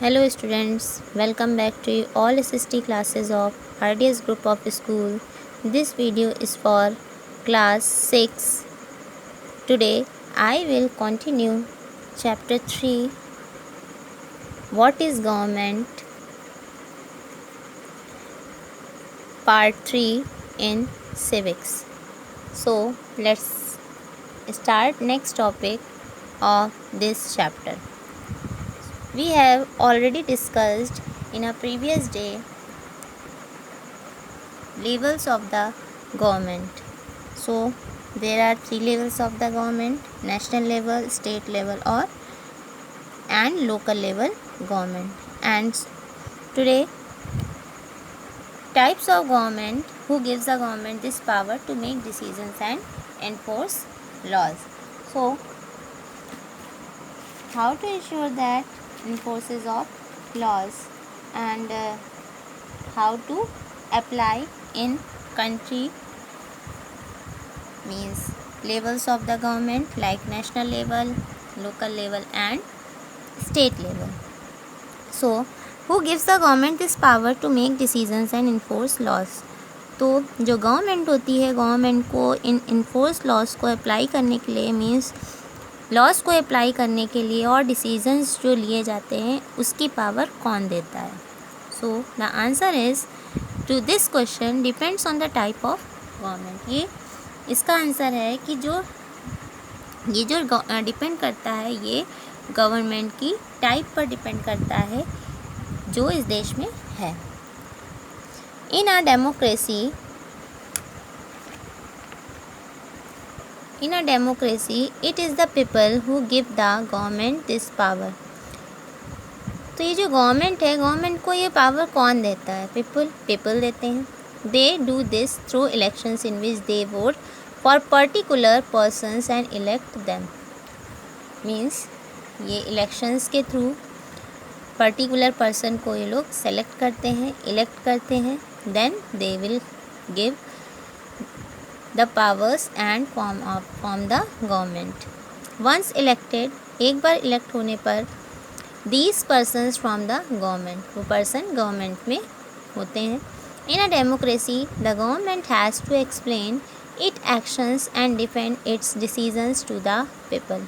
Hello students, welcome back to all SST classes of RDS group of school. This video is for class 6. Today I will continue chapter 3, What is Government, part 3 in civics. So let's start next topic of this chapter. We have already discussed in a previous day levels of the government. So there are 3 levels of the government: national level, state level and local level government. And today types of government, who gives the government this power to make decisions and enforce laws. So how to ensure that enforces of laws and how to apply in country, means levels of the government like national level, local level and state level. So who gives the government this power to make decisions and enforce laws? तो जो government होती है, government को इन enforce laws को apply करने के लिए, means laws को अप्लाई करने के लिए और डिसीजंस जो लिए जाते हैं उसकी पावर कौन देता है? So the answer is to this question depends on the type of government. ये इसका आंसर है कि जो डिपेंड करता है, ये गवर्नमेंट की टाइप पर डिपेंड करता है जो इस देश में है. In a democracy it is the people who give the government this power. तो ये जो गवर्नमेंट है, गवर्नमेंट को ये पावर कौन देता है? पीपल देते हैं. They do this through elections in which they vote for particular persons and elect them. Means ये इलेक्शंस के थ्रू पर्टिकुलर पर्सन को ये लोग सेलेक्ट करते हैं, इलेक्ट करते हैं. Then they will give the powers and form the government. Once elected, एक बार इलेक्ट होने पर these persons from the government, वो पर्सन गवर्नमेंट में होते हैं. In a democracy, the government has to explain its actions and defend its decisions to the people.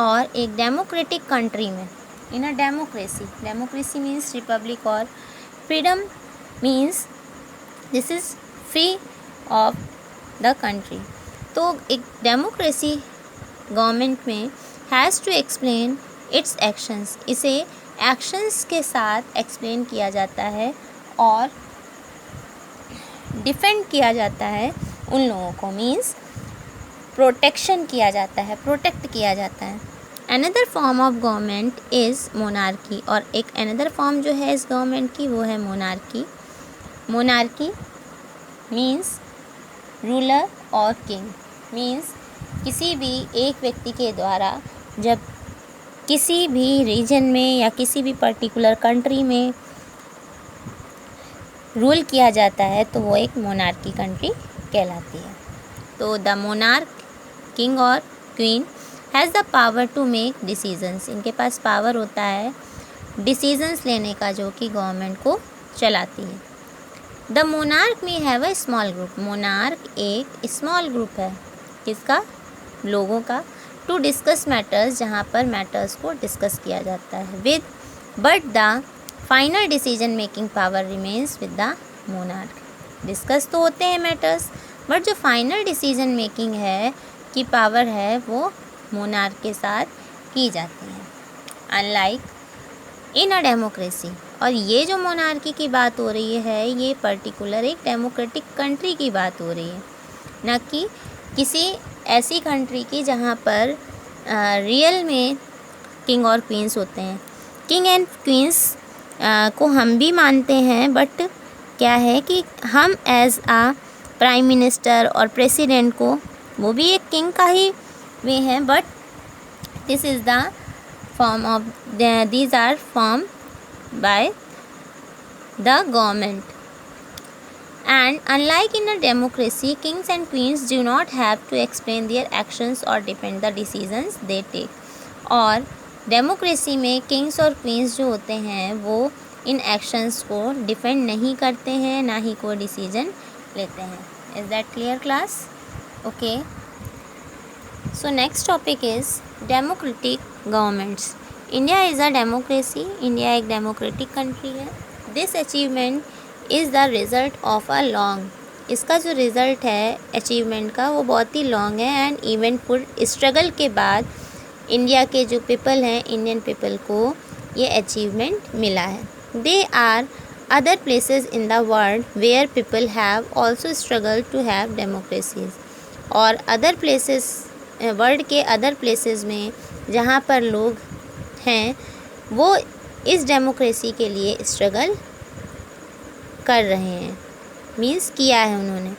और एक democratic country में, in a democracy means republic or freedom, means this is free of the country. तो एक democracy government में has to explain its actions, इसे actions के साथ explain किया जाता है और डिफेंड किया जाता है उन लोगों को, मीन्स प्रोटेक्शन किया जाता है, प्रोटेक्ट किया जाता है. Another form of government is monarchy, और एक अनदर फॉर्म जो है इस गवर्नमेंट की वो है मोनार्की. मोनार्की मीन्स रूलर और किंग, मीन्स किसी भी एक व्यक्ति के द्वारा जब किसी भी रीजन में या किसी भी पर्टिकुलर कंट्री में रूल किया जाता है तो वो एक मोनार्की कंट्री कहलाती है. तो द मोनार्क, किंग और queen has the power to make decisions, इनके पास पावर होता है डिसीजंस लेने का जो कि गवर्नमेंट को चलाती है. द मोनार्क में have a small group, monarch एक स्मॉल ग्रुप है, किसका? लोगों का. टू डिस्कस मैटर्स, जहाँ पर मैटर्स को डिस्कस किया जाता है with, but the final decision making power remains with the monarch. Discuss तो होते हैं मैटर्स, बट जो फाइनल डिसीजन मेकिंग है की पावर है वो मोनार्क के साथ की जाती है, अनलाइक इन अ डेमोक्रेसी. और ये जो मोनार्की की बात हो रही है, ये पर्टिकुलर एक डेमोक्रेटिक कंट्री की बात हो रही है, न कि किसी ऐसी कंट्री की जहाँ पर रियल में किंग और क्वींस होते हैं. किंग एंड क्वींस को हम भी मानते हैं, बट क्या है कि हम एज आ प्राइम मिनिस्टर और प्रेसिडेंट को, वो भी एक किंग का ही वे हैं, but this is the form of these are formed by the government. And unlike in a democracy, kings and queens do not have to explain their actions or defend the decisions they take. और democracy में Kings और queen's जो होते हैं वो इन actions को defend नहीं करते हैं, ना ही कोई डिसीजन लेते हैं। Is that clear class? Okay, so next topic is democratic governments. India is a democracy, India एक डेमोक्रेटिक कंट्री है। This achievement is the result of a long, इसका जो रिज़ल्ट है अचीवमेंट का वो बहुत ही लॉन्ग है एंड इवेंटफुल स्ट्रगल के बाद इंडिया के जो पीपल हैं, इंडियन पीपल को ये अचीवमेंट मिला है। They are other places in the world where people have also struggle to have democracies, और अदर प्लेसेस, वर्ल्ड के अदर प्लेसेस में जहाँ पर लोग हैं वो इस डेमोक्रेसी के लिए स्ट्रगल कर रहे हैं, मीन्स किया है उन्होंने।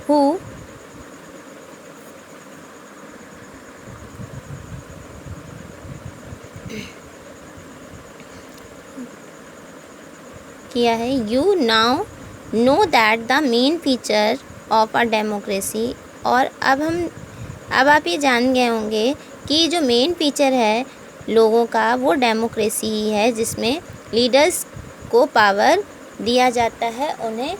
हु किया है। You now know that the main feature of a democracy, और अब आप ये जान गए होंगे कि जो मेन फीचर है लोगों का वो डेमोक्रेसी ही है, जिसमें लीडर्स को पावर दिया जाता है, उन्हें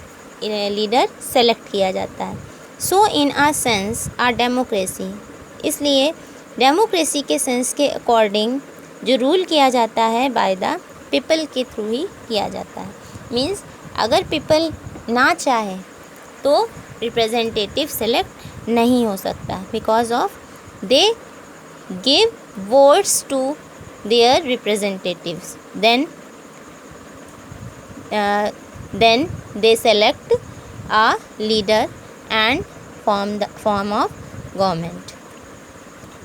लीडर सेलेक्ट किया जाता है। सो इन अ सेंस अ डेमोक्रेसी, इसलिए डेमोक्रेसी के सेंस के अकॉर्डिंग जो रूल किया जाता है बाय द पीपल के थ्रू ही किया जाता है। मीन्स अगर पीपल ना चाहे तो रिप्रेजेंटेटिव सेलेक्ट नहीं हो सकता, because of they give votes to their representatives, then they select a leader and form of government.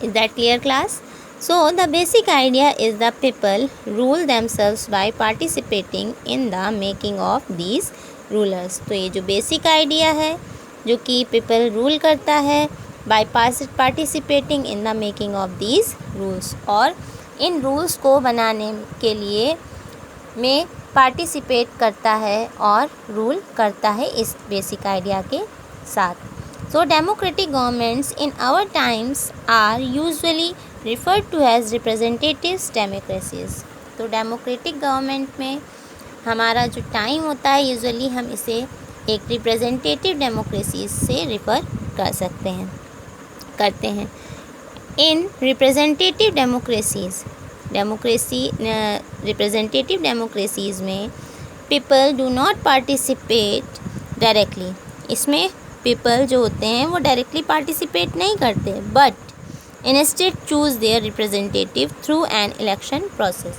Is that clear class? So the basic idea is the people rule themselves by participating in the making of these rulers. तो ये जो basic idea है जो कि people rule करता है by participating in the making of these rules, और इन rules को बनाने के लिए में पार्टिसिपेट करता है और रूल करता है इस बेसिक आइडिया के साथ। So democratic governments in our times are usually referred to as representatives democracies. तो डेमोक्रेटिक गवर्नमेंट में हमारा जो टाइम होता है यूजुअली हम इसे एक रिप्रेजेंटेटिव डेमोक्रेसीज से रिफ़र करते हैं। इन रिप्रेजेंटेटिव रिप्रेजेंटेटिव डेमोक्रेसीज़ में people do not participate directly, इसमें पीपल जो होते हैं वो डायरेक्टली पार्टिसिपेट नहीं करते, but instead choose their representative through an election process,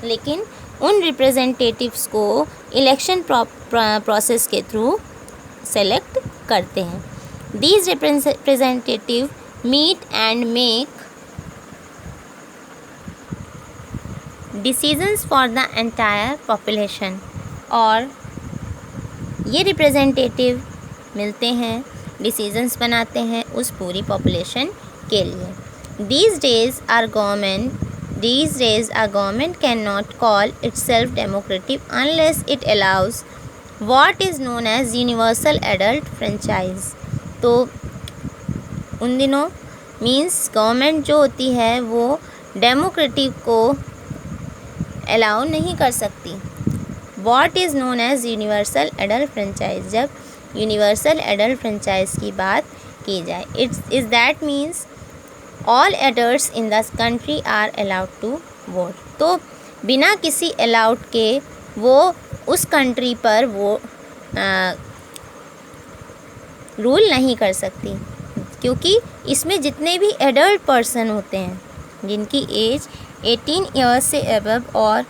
लेकिन उन रिप्रेजेंटेटिव्स को इलेक्शन प्रोसेस के थ्रू सेलेक्ट करते हैं। These representative meet and make decisions for the entire population, और ये रिप्रेजेंटेटिव मिलते हैं, डिसीजंस बनाते हैं उस पूरी पॉपुलेशन के लिए। These days a government cannot call itself democratic unless it allows what is known as universal adult franchise। तो उन दिनों मीन्स गवर्नमेंट जो होती है वो डेमोक्रेटिक को अलाउ नहीं कर सकती। What is known as universal adult franchise, जब यूनिवर्सल एडल्ट फ्रेंचाइज की बात की जाए, it's that means all adults in the country are allowed to vote. तो बिना किसी अलाउड के वो उस कंट्री पर वो रूल नहीं कर सकती, क्योंकि इसमें जितने भी एडल्ट पर्सन होते हैं जिनकी एज 18 ईयर्स से अबव और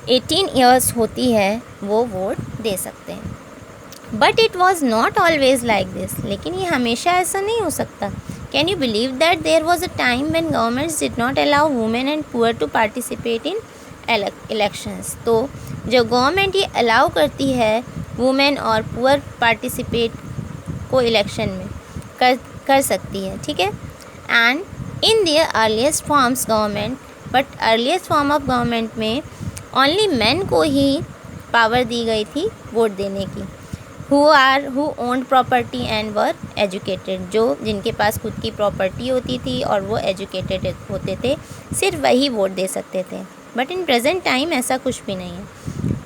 18 ईयर्स होती है वो वोट दे सकते हैं। But it was not always like this, लेकिन ये हमेशा ऐसा नहीं हो सकता। Can you believe that there was a time when governments did not allow women and poor to participate in elections. तो जो गवर्नमेंट ये अलाउ करती है वुमेन और पुअर पार्टिसिपेट को इलेक्शन में कर सकती है, ठीक है। And in their earliest forms government, but earliest form of government में ओनली मेन को ही पावर दी गई थी वोट देने की। who owned property and were educated, जो जिनके पास खुद की प्रॉपर्टी होती थी और वो एजुकेटेड होते थे, सिर्फ वही वोट दे सकते थे. बट इन प्रेजेंट टाइम ऐसा कुछ भी नहीं है.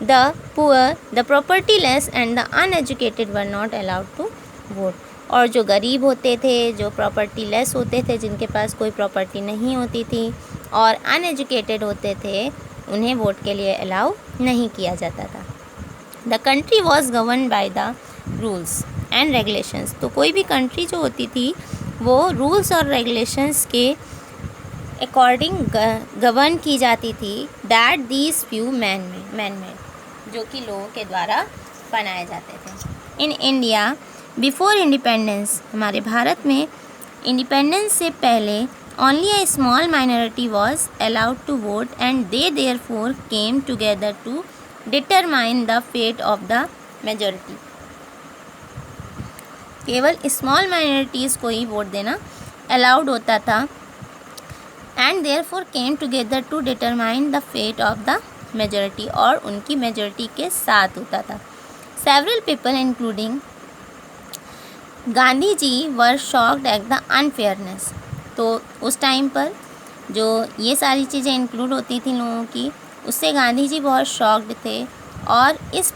The poor, the property less and the uneducated were not allowed to vote. और जो गरीब होते थे, जो प्रॉपर्टी लेस होते थे, जिनके पास कोई प्रॉपर्टी नहीं होती थी, और अनएजुकेटेड होते थे, उन्हें वोट के लिए अलाउ नहीं किया जाता था. The country was govern by the rules and regulations. तो कोई भी कंट्री जो होती थी वो रूल्स और रेगुलेशंस के अकॉर्डिंग गवर्न की जाती थी. That these few man made, जो कि लोगों के द्वारा बनाए जाते थे. इन इंडिया बिफोर इंडिपेंडेंस, हमारे भारत में इंडिपेंडेंस से पहले only a small minority was allowed to vote and they therefore came together to determine the fate of the majority. केवल स्मॉल माइनॉरिटीज़ को ही वोट देना अलाउड होता था. And therefore came together to determine the fate of the majority, और उनकी majority के साथ होता था. Several people including Gandhi ji were shocked at the unfairness. तो उस टाइम पर जो ये सारी चीज़ें इंक्लूड होती थी लोगों की, उससे गांधी जी बहुत शॉक्ड थे और इस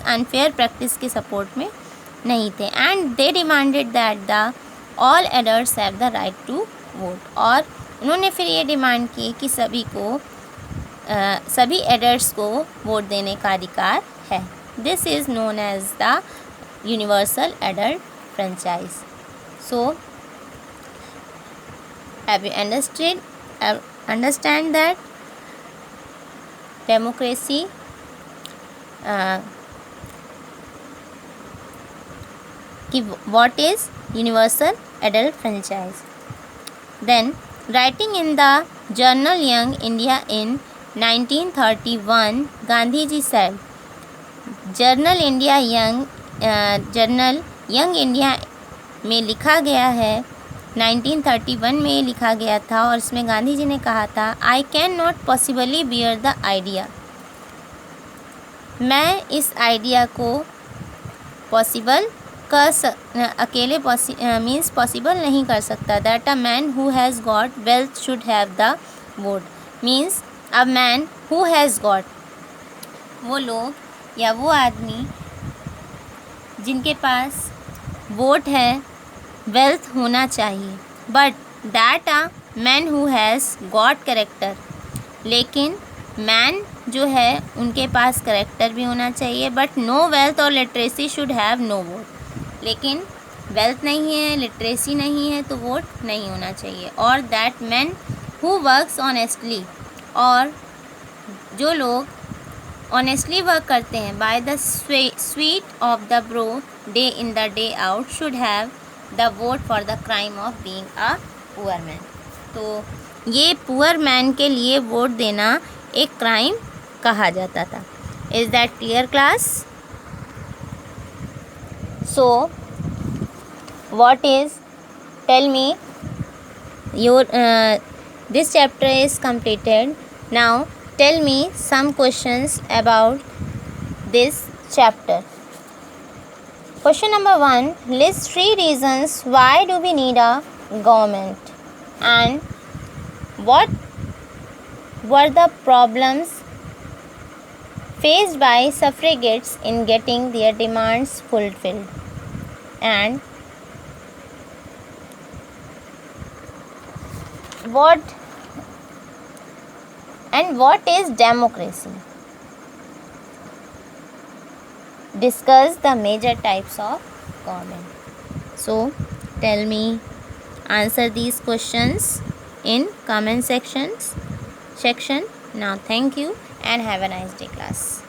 अनफेयर प्रैक्टिस के सपोर्ट में नहीं थे. And they demanded that the all adults have the right to vote. और उन्होंने फिर ये डिमांड की कि सभी एडल्ट्स को वोट देने का अधिकार है. This is known as the universal adult franchise. So have you understand that democracy what is universal adult franchise? Then writing in the journal Young India in 1931, Gandhi ji said, journal young India में लिखा गया है, 1931 में लिखा गया था, और इसमें गांधी जी ने कहा था, I can not possibly bear the idea. मैं इस आइडिया को पॉसिबल अकेले मीन्स पॉसिबल नहीं कर सकता. That a man who has got wealth should have the vote. Means a man who has got, वो लोग या वो आदमी जिनके पास वोट है, वेल्थ होना चाहिए. But that a man who has got character. लेकिन मैन जो है उनके पास करेक्टर भी होना चाहिए. बट नो वेल्थ और literacy should have no vote. लेकिन वेल्थ नहीं है, लिटरेसी नहीं है, तो वोट नहीं होना चाहिए. और that man who works honestly, और जो लोग ऑनेस्टली वर्क करते हैं, by the sweet of the bro day in the day out, should have the vote for the crime of being a poor man. तो ये पुअर मैन के लिए vote देना एक क्राइम कहा जाता था. Is that clear class? So what is, tell me your this chapter is completed. Now tell me some questions about this chapter. Question number 1, list 3 reasons why do we need a government, and what were the problems faced by suffragettes in getting their demands fulfilled, and what is democracy? Discuss the major types of government. So tell me, answer these questions in comment section. Now thank you and have a nice day class.